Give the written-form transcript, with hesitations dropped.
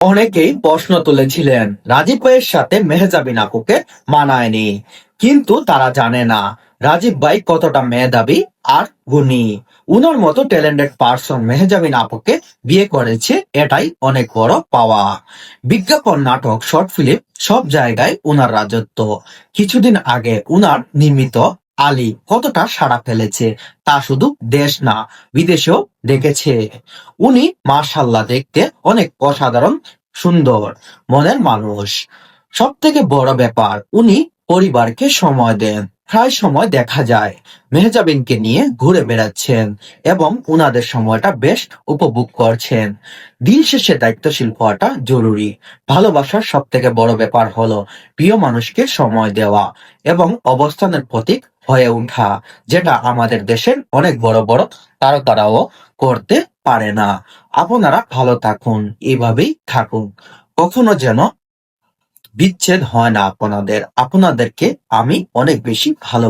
অনেকেই প্রশ্ন তুলেছিলেন রাজীব ভাইয়ের সাথে মেহজাবিন আপুকে মানায়নি, কিন্তু তারা জানে না রাজীব ভাই কতটা মেধাবী আর গুণী। উনার মতো ট্যালেন্টেড পার্সন মেহজাবিন আপুকে বিয়ে করেছে, এটাই অনেক বড় পাওয়া। বিজ্ঞাপন, নাটক, শর্ট ফিল্ম সব জায়গায় উনার রাজত্ব। কিছুদিন আগে উনার নির্মিত আলী কতটা সাড়া ফেলেছে তা শুধু দেশ না, বিদেশেও দেখেছে। উনি মাশাআল্লাহ দেখতে অনেক অসাধারণ সুন্দর মনের মানুষ। সব থেকে বড় ব্যাপার, উনি পরিবারকে সময় দেন। প্রায় সময় দেখা যায় মেহজাবিনকে নিয়ে ঘুরে বেড়াচ্ছেন এবং উনাদের সময়টা বেশ উপভোগ করছেন। দিন শেষে দায়িত্বশীল হওয়াটা জরুরি। ভালোবাসার সব থেকে বড় ব্যাপার হলো প্রিয় মানুষকে সময় দেওয়া এবং অবস্থানের প্রতীক হয়ে ওঠা, যেটা আমাদের দেশের অনেক বড় বড় তারকারাও করতে পারে না। আপনারা ভালো থাকুন, এভাবেই থাকুন। কখনো যেন বিচ্ছেদ হয় না আপনাদের। আপনাদেরকে আমি অনেক বেশি ভালো